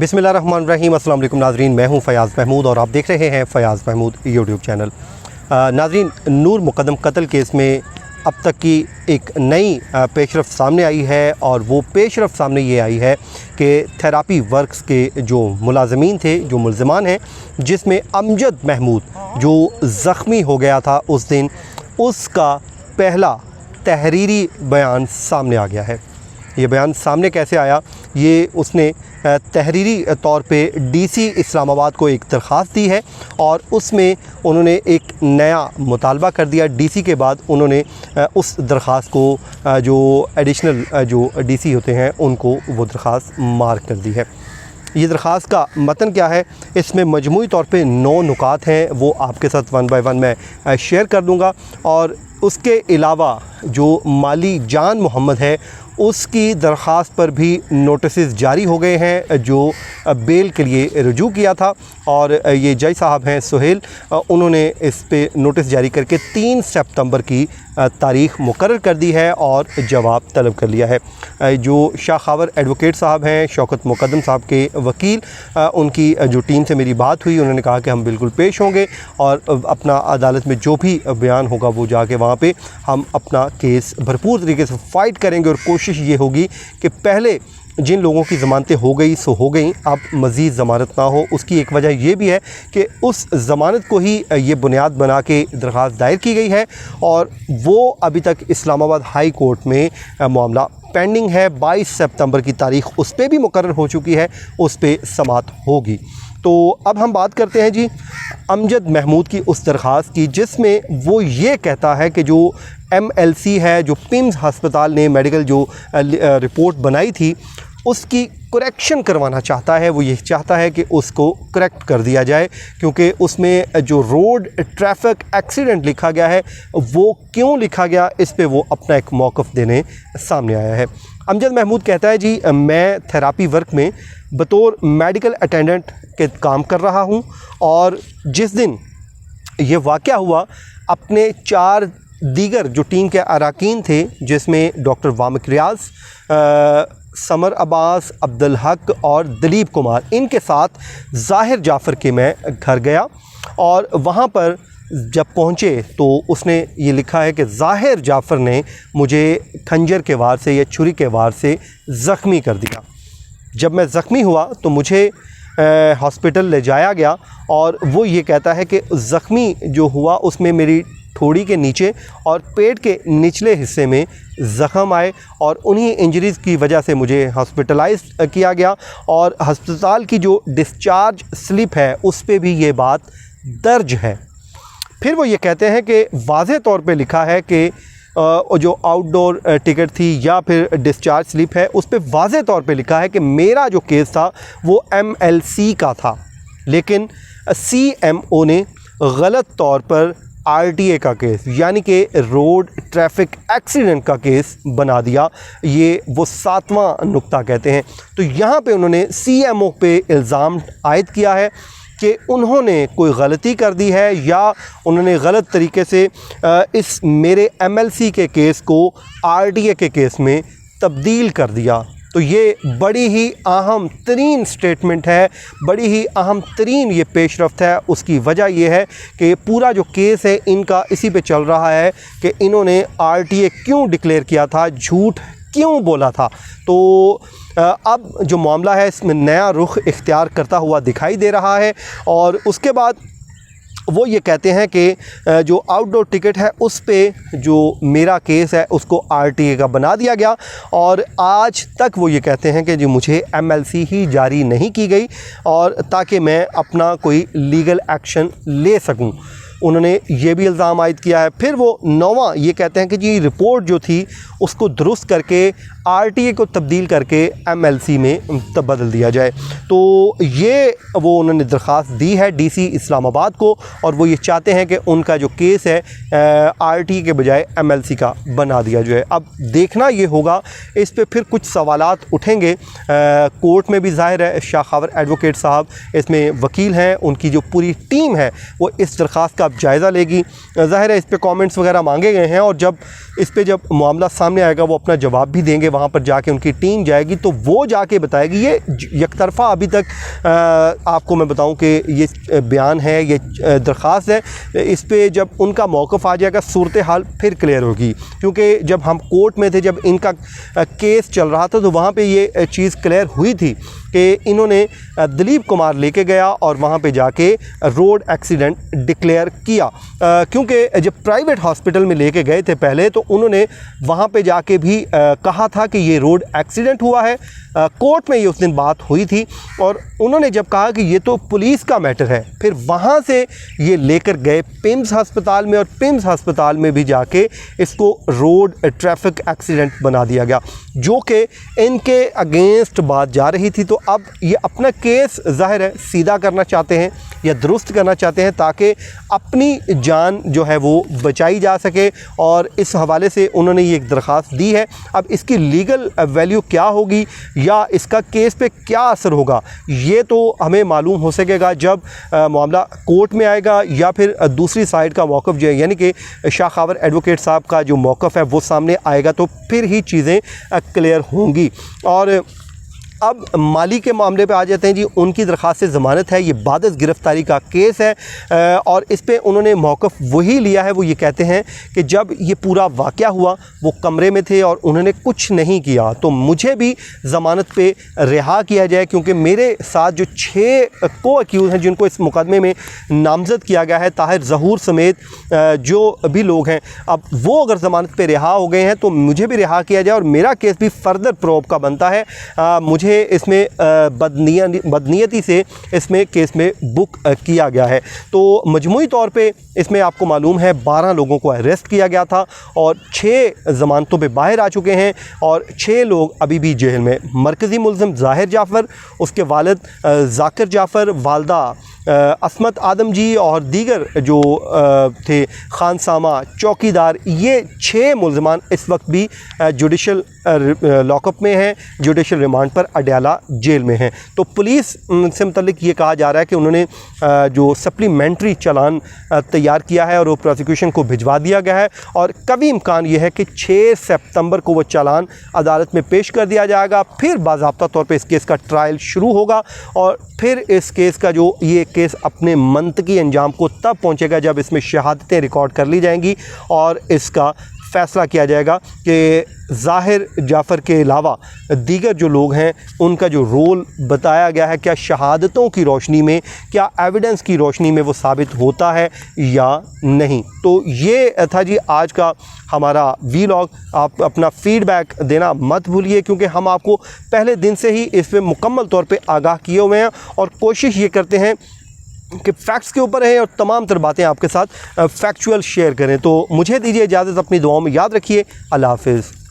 बिस्मिल्लाहिर्रहमानिर्रहीम। अस्सलाम वालेकुम नाज़रीन, मैं हूं फ़याज़ महमूद और आप देख रहे हैं फ़याज़ महमूद यूट्यूब चैनल। नाज़रीन, नूर मुक़द्दम कत्ल केस में अब तक की एक नई पेशरफ़ सामने आई है और वो पेशरफ़ सामने ये आई है कि थेरापी वर्क्स के जो मुलाज़मीन थे, जो मुल्ज़िमान हैं, जिसमें अमजद महमूद जो ज़ख्मी हो गया था उस दिन, उसका पहला तहरीरी बयान सामने आ गया है। ये बयान सामने कैसे आया? ये उसने तहरीरी तौर पे डीसी इस्लामाबाद को एक दरख्वास्त दी है और उसमें उन्होंने एक नया मुतालबा कर दिया। डीसी के बाद उन्होंने उस दरख्वास्त को जो एडिशनल जो डीसी होते हैं उनको वो दरख्वास्त मार्क कर दी है। ये दरख्वास्त का मतन क्या है? इसमें मजमूई तौर पे 9 नुकात हैं, वो आपके साथ वन बाय वन मैं शेयर कर दूँगा। और उसके अलावा जो माली जान मोहम्मद है उसकी दरख्वास्त पर भी नोटिसेस जारी हो गए हैं, जो बेल के लिए रुजू किया था। और ये जज साहब हैं सुहेल, उन्होंने इस पे नोटिस जारी करके 3 सितंबर की तारीख़ मुकर्रर कर दी है और जवाब तलब कर लिया है। जो शाह खावर एडवोकेट साहब हैं, शौकत मुक़द्दम साहब के वकील, उनकी जो टीम से मेरी बात हुई, उन्होंने कहा कि हम बिल्कुल पेश होंगे और अपना अदालत में जो भी बयान होगा वो जाके वहाँ पे हम अपना केस भरपूर तरीके से फ़ाइट करेंगे। और कोशिश ये होगी कि पहले जिन लोगों की ज़मानतें हो गई सो हो गई, अब मज़ीद ज़मानत ना हो। उसकी एक वजह ये भी है कि उस ज़मानत को ही ये बुनियाद बना के दरख्वास्त दायर की गई है और वो अभी तक इस्लामाबाद हाई कोर्ट में मामला पेंडिंग है। 22 सितंबर की तारीख़ उस पर भी मुकर्रर हो चुकी है, उस पर समाअत होगी। तो अब हम बात करते हैं जी अमजद महमूद की उस दरख्वास्त की, जिसमें वो ये कहता है कि जो MLC है, जो पिम्स हस्पताल ने मेडिकल जो रिपोर्ट बनाई थी उसकी करेक्शन करवाना चाहता है। वो ये चाहता है कि उसको करेक्ट कर दिया जाए, क्योंकि उसमें जो रोड ट्रैफिक एक्सीडेंट लिखा गया है वो क्यों लिखा गया, इस पे वो अपना एक मौक़िफ़ देने सामने आया है। अमजद महमूद कहता है जी, मैं थेरापी वर्क में बतौर मेडिकल अटेंडेंट के काम कर रहा हूँ और जिस दिन ये वाक़या हुआ अपने 4 दीगर जो टीम के अरकान थे, जिसमें डॉक्टर वामिक रियाज़, समर अब्बास, अब्दुल हक और दिलीप कुमार, इनके साथ ज़ाहिर जाफ़र के मैं घर गया और वहाँ पर जब पहुँचे तो उसने ये लिखा है कि ज़ाहिर जाफ़र ने मुझे खंजर के वार से या छुरी के वार से ज़ख्मी कर दिया। जब मैं ज़ख्मी हुआ तो मुझे हॉस्पिटल ले जाया गया और वो ये कहता है कि ज़ख्मी जो हुआ उसमें मेरी ठोड़ी के नीचे और पेट के निचले हिस्से में ज़ख़म आए और उन्हीं इंजरीज़ की वजह से मुझे हॉस्पिटलाइज किया गया। और हस्पताल की जो डिस्चार्ज स्लिप है उस पे भी ये बात दर्ज है। फिर वो ये कहते हैं कि वाज़े तौर पे लिखा है कि जो आउटडोर टिकट थी या फिर डिस्चार्ज स्लिप है उस पे वाज़े तौर पे लिखा है कि मेरा जो केस था वो MLC का था, लेकिन CMO ने गलत तौर पर RTA का केस यानी कि रोड ट्रैफिक एक्सीडेंट का केस बना दिया। ये वो 7वां नुक्ता कहते हैं। तो यहाँ पे उन्होंने CMO पे इल्ज़ाम आयद किया है कि उन्होंने कोई गलती कर दी है या उन्होंने गलत तरीके से इस मेरे MLC के केस को RTA के केस में तब्दील कर दिया। तो ये बड़ी ही अहम तरीन स्टेटमेंट है, बड़ी ही अहम तरीन ये पेशरफ्त है। उसकी वजह यह है कि पूरा जो केस है इनका इसी पे चल रहा है कि इन्होंने RTA क्यों डिक्लेयर किया था, झूठ क्यों बोला था। तो अब जो मामला है इसमें नया रुख इख्तियार करता हुआ दिखाई दे रहा है। और उसके बाद वो ये कहते हैं कि जो आउटडोर टिकट है उस पे जो मेरा केस है उसको RTA का बना दिया गया और आज तक वो ये कहते हैं कि जो मुझे MLC ही जारी नहीं की गई और ताकि मैं अपना कोई लीगल एक्शन ले सकूं। उन्होंने ये भी इल्ज़ाम आयद किया है। फिर वो 9वां ये कहते हैं कि जी रिपोर्ट जो थी उसको दुरुस्त करके RTA को तब्दील करके MLC में बदल दिया जाए। तो ये वो उन्होंने दरख्वास्त दी है DC इस्लामाबाद को और वो ये चाहते हैं कि उनका जो केस है RTA के बजाय MLC का बना दिया जाए। अब देखना ये होगा, इस पे फिर कुछ सवालात उठेंगे कोर्ट में भी। ज़ाहिर है शाह खावर एडवोकेट साहब इसमें वकील हैं, उनकी जो पूरी टीम है वो इस दरख्वास्त का अब जायज़ा लेगी। ज़ाहिर है इस पे कमेंट्स वगैरह मांगे गए हैं और जब मामला सामने आएगा वो अपना जवाब भी देंगे। वहाँ पर जाके उनकी टीम जाएगी तो वो जाके बताएगी। ये यकतरफ़ा अभी तक आपको मैं बताऊं कि ये बयान है, ये दरख्वास्त है, इस पे जब उनका मौक़िफ़ आ जाएगा सूरत हाल फिर क्लियर होगी। क्योंकि जब हम कोर्ट में थे, जब इनका केस चल रहा था, तो वहाँ पे ये चीज़ क्लियर हुई थी कि इन्होंने दिलीप कुमार लेके गया और वहाँ पे जाके रोड एक्सीडेंट डिक्लेयर किया। क्योंकि जब प्राइवेट हॉस्पिटल में लेके गए थे पहले, तो उन्होंने वहाँ पे जाके भी कहा था कि ये रोड एक्सीडेंट हुआ है। कोर्ट में ये उस दिन बात हुई थी और उन्होंने जब कहा कि ये तो पुलिस का मैटर है, फिर वहाँ से ये लेकर गए पिम्स हस्पताल में और पिम्स हस्पताल में भी जाके इसको रोड ट्रैफिक एक्सीडेंट बना दिया गया, जो कि इनके अगेंस्ट बात जा रही थी। तो अब ये अपना केस ज़ाहिर है सीधा करना चाहते हैं या दुरुस्त करना चाहते हैं ताकि अपनी जान जो है वो बचाई जा सके, और इस हवाले से उन्होंने ये एक दरख्वास्त दी है। अब इसकी लीगल वैल्यू क्या होगी या इसका केस पे क्या असर होगा, ये तो हमें मालूम हो सकेगा जब मामला कोर्ट में आएगा या फिर दूसरी साइड का मौक़िफ़ जो है, यानी कि शाह खावर एडवोकेट साहब का जो मौक़िफ़ है वो सामने आएगा, तो फिर ही चीज़ें क्लियर होंगी। और अब माली के मामले पे आ जाते हैं जी। उनकी दरख्वास्त से ज़मानत है, ये बादस गिरफ़्तारी का केस है और इस पे उन्होंने मौक़िफ़ वही लिया है। वो ये कहते हैं कि जब ये पूरा वाक़या हुआ वो कमरे में थे और उन्होंने कुछ नहीं किया, तो मुझे भी ज़मानत पे रिहा किया जाए, क्योंकि मेरे साथ जो 6 को एक्यूज़ हैं जिनको इस मुकदमे में नामज़द किया गया है, ताहिर ज़हूर समेत जो भी लोग हैं, अब वो अगर ज़मानत पे रिहा हो गए हैं तो मुझे भी रिहा किया जाए और मेरा केस भी फ़र्दर प्रोब का बनता है। मुझे इसमें बदनीयती से इसमें केस में बुक किया गया है। तो मजमूई तौर पे इसमें आपको मालूम है 12 लोगों को अरेस्ट किया गया था और 6 ज़मानतों पे बाहर आ चुके हैं और 6 लोग अभी भी जेल में। मरकज़ी मुल्ज़िम ज़ाहिर जाफ़र, उसके वालिद ज़ाकिर जाफ़र, वालदा असमत आदम जी और दीगर जो थे खानसामा चौकीदार, ये 6 मुल्ज़मान इस वक्त भी जुडिशल लॉकअप में हैं, जुडिशल रिमांड पर अडयाला जेल में हैं। तो पुलिस से मुतल्लिक ये कहा जा रहा है कि उन्होंने जो सप्लीमेंट्री चालान तैयार किया है और वो प्रोसिक्यूशन को भिजवा दिया गया है और कभी इम्कान ये है कि 6 सितंबर को वो चालान अदालत में पेश कर दिया जाएगा। फिर बाज़ाब्ता तौर पे इस केस का ट्रायल शुरू होगा और फिर इस केस का जो ये केस अपने मंतकी अंजाम को तब पहुंचेगा जब इसमें शहादतें रिकॉर्ड कर ली जाएंगी और इसका फ़ैसला किया जाएगा कि ज़ाहिर जाफ़र के अलावा दीगर जो लोग हैं उनका जो रोल बताया गया है, क्या शहादतों की रोशनी में, क्या एविडेंस की रोशनी में वो साबित होता है या नहीं। तो ये था जी आज का हमारा वीलॉग। आप अपना फ़ीडबैक देना मत भूलिए, क्योंकि हम आपको पहले दिन से ही इस पर मुकम्मल तौर पे आगाह किए हुए हैं और कोशिश ये करते हैं कि फ़ैक्ट्स के ऊपर रहें और तमाम तर बातें आपके साथ फैक्चुअल शेयर करें। तो मुझे दीजिए इजाज़त, अपनी दुआओं में याद रखिए। अल्लाह हाफ़िज़।